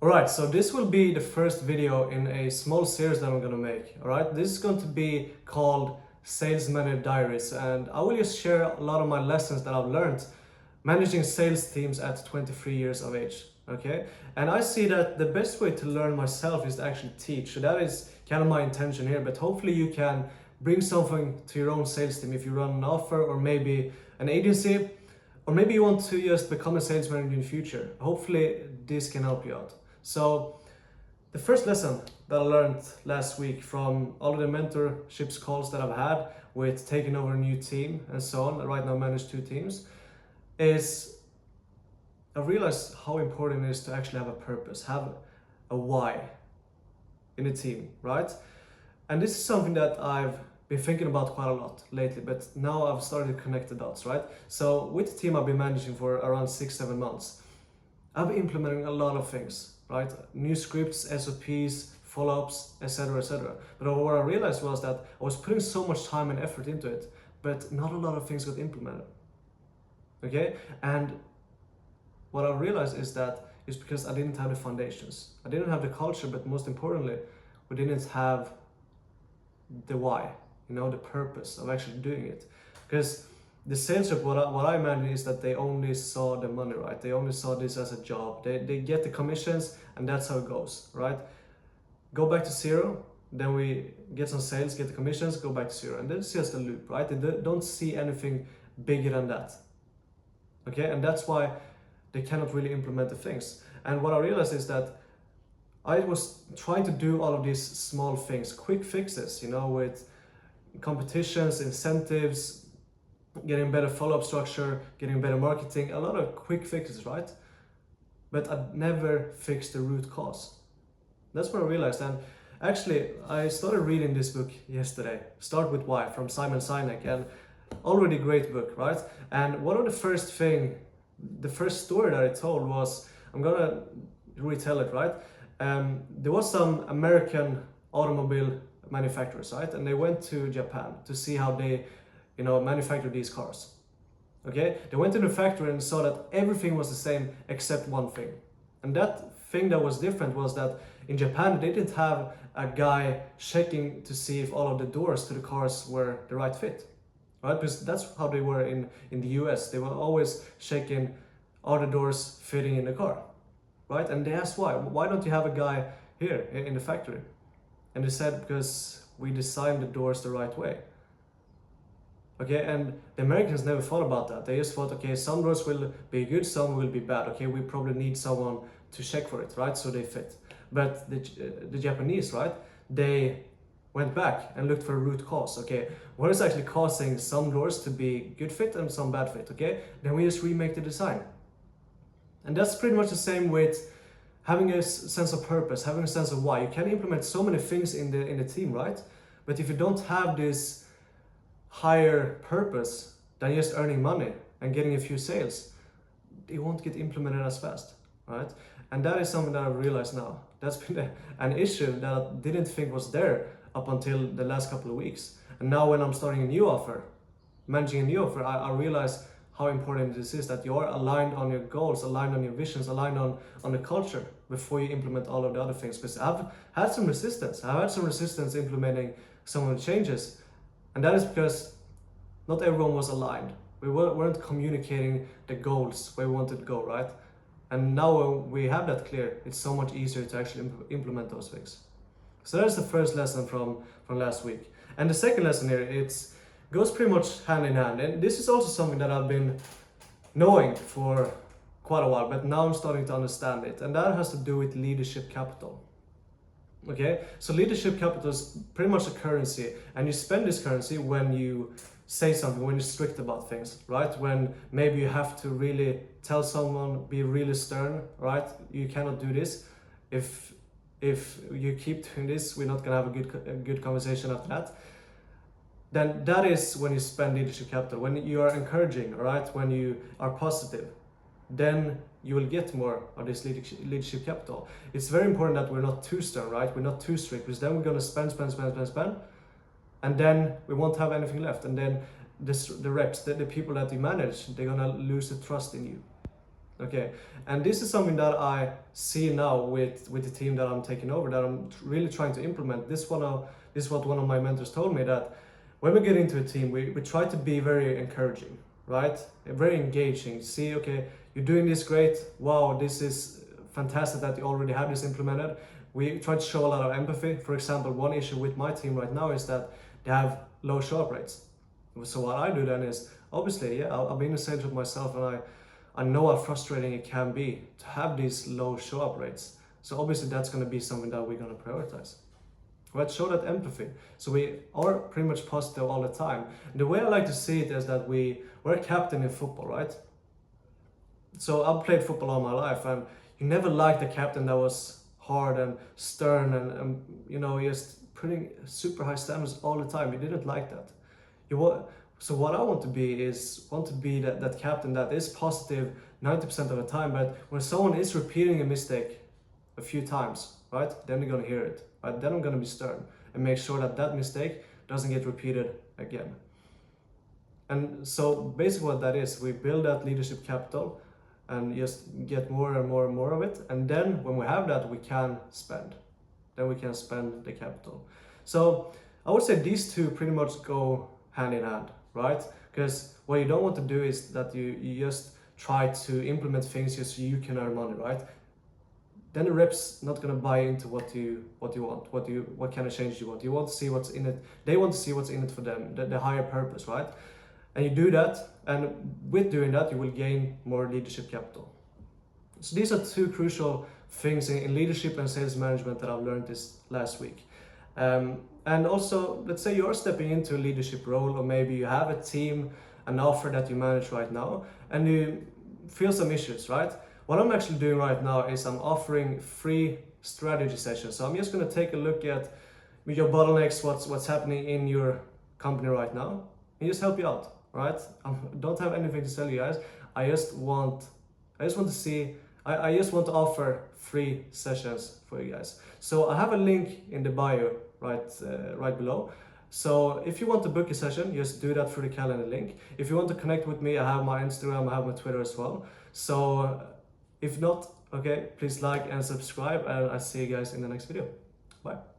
Alright, so this will be the first video in a small series that I'm gonna make. Alright, this is going to be called Sales Manager Diaries, and I will just share a lot of my lessons that I've learned managing sales teams at 23 years of age. Okay, and I see that the best way to learn myself is to actually teach. So that is kind of my intention here, but hopefully you can bring something to your own sales team if you run an offer or maybe an agency, or maybe you want to just become a sales manager in the future. Hopefully this can help you out. So the first lesson that I learned last week from all of the mentorships calls that I've had with taking over a new team and so on, right now I manage 2 teams, is I realized how important it is to actually have a purpose, have a why in a team, right? And this is something that I've been thinking about quite a lot lately, but now I've started to connect the dots, right? So with the team I've been managing for around 6-7 months, I've been implementing a lot of things, right? New scripts, SOPs, follow-ups, etc., etc. But what I realized was that I was putting so much time and effort into it, but not a lot of things got implemented. Okay? And what I realized is that it's because I didn't have the foundations. I didn't have the culture, but most importantly, we didn't have the why, the purpose of actually doing it. Because the sales rep, what I imagine is that they only saw the money, right? They only saw this as a job. They get the commissions and that's how it goes, right? Go back to zero, then we get some sales, get the commissions, go back to zero. And then it's just a loop, right? They don't see anything bigger than that. Okay, and that's why they cannot really implement the things. And what I realized is that I was trying to do all of these small things, quick fixes, with competitions, incentives, getting better follow-up structure, getting better marketing, a lot of quick fixes, right? But I never fixed the root cause. That's what I realized. And actually, I started reading this book yesterday, Start With Why, from Simon Sinek, and already great book, right? And one of the first story that I told was, I'm gonna retell it, right? There was some American automobile manufacturers, right? And they went to Japan to see how they manufacture these cars. Okay, they went to the factory and saw that everything was the same except one thing. And that thing that was different was that in Japan they didn't have a guy checking to see if all of the doors to the cars were the right fit, right? Because that's how they were in the US. They were always checking, are the doors fitting in the car, right? And they asked why don't you have a guy here in the factory? And they said, because we designed the doors the right way. Okay, and the Americans never thought about that. They just thought, okay, some doors will be good, some will be bad. Okay, we probably need someone to check for it, right? So they fit. But the Japanese, right? They went back and looked for a root cause. Okay, what is actually causing some doors to be good fit and some bad fit? Okay, then we just remake the design. And that's pretty much the same with having a sense of purpose, having a sense of why. You can implement so many things in the team, right? But if you don't have this higher purpose than just earning money and getting a few sales, it won't get implemented as fast, right? And that is something that I've realized now. That's been an issue that I didn't think was there up until the last couple of weeks. And now when I'm starting a new offer, managing a new offer, I realize how important this is, that you are aligned on your goals, aligned on your visions, aligned on the culture before you implement all of the other things. Because I've had some resistance. I've had some resistance implementing some of the changes. And that is because not everyone was aligned. We weren't communicating the goals where we wanted to go, right? And now when we have that clear, it's so much easier to actually implement those things. So that's the first lesson from last week. And the second lesson here, it goes pretty much hand in hand. And this is also something that I've been knowing for quite a while, but now I'm starting to understand it. And that has to do with leadership capital. Okay, so leadership capital is pretty much a currency, and you spend this currency when you say something, when you're strict about things, right? When maybe you have to really tell someone, be really stern, right? You cannot do this. If you keep doing this, we're not gonna have a good conversation after that. Then that is when you spend leadership capital. When you are encouraging, right? When you are positive, then you will get more of this leadership capital. It's very important that we're not too stern, right? We're not too strict, because then we're gonna spend, and then we won't have anything left. And then the reps, the people that you manage, they're gonna lose the trust in you. Okay, and this is something that I see now with the team that I'm taking over, that I'm really trying to implement. This is what one of my mentors told me, that when we get into a team, we try to be very encouraging, right? Very engaging. See, okay, you're doing this great. Wow, this is fantastic that you already have this implemented. We try to show a lot of empathy. For example, one issue with my team right now is that they have low show-up rates. So what I do then is, obviously, yeah, I've been in sales with myself, and I know how frustrating it can be to have these low show-up rates. So obviously that's going to be something that we're going to prioritize. Right? Show that empathy. So we are pretty much positive all the time. And the way I like to see it is that we're a captain in football, right? So I've played football all my life, and you never liked a captain that was hard and stern and just putting super high standards all the time. You didn't like that. So what I want to be is that captain that is positive 90% of the time, but when someone is repeating a mistake a few times, right, then you're gonna hear it, right? Then I'm gonna be stern and make sure that that mistake doesn't get repeated again. And so basically what that is, we build that leadership capital and just get more and more and more of it. And then when we have that, we can spend. Then we can spend the capital. So I would say these two pretty much go hand in hand, right? Because what you don't want to do is that you just try to implement things just so you can earn money, right? Then the rep's not gonna buy into what you want, what kind of change you want. You want to see what's in it. They want to see what's in it for them, the higher purpose, right? And you do that, and with doing that, you will gain more leadership capital. So these are two crucial things in leadership and sales management that I've learned this last week. And also, let's say you're stepping into a leadership role, or maybe you have a team, an offer that you manage right now, and you feel some issues, right? What I'm actually doing right now is I'm offering free strategy sessions. So I'm just going to take a look at your bottlenecks, what's happening in your company right now, and just help you out. Right? I don't have anything to tell you guys. I just want to offer free sessions for you guys. So I have a link in the bio right below. So if you want to book a session, just do that through the calendar link. If you want to connect with me, I have my Instagram, I have my Twitter as well. So if not, okay, please like and subscribe, and I'll see you guys in the next video. Bye.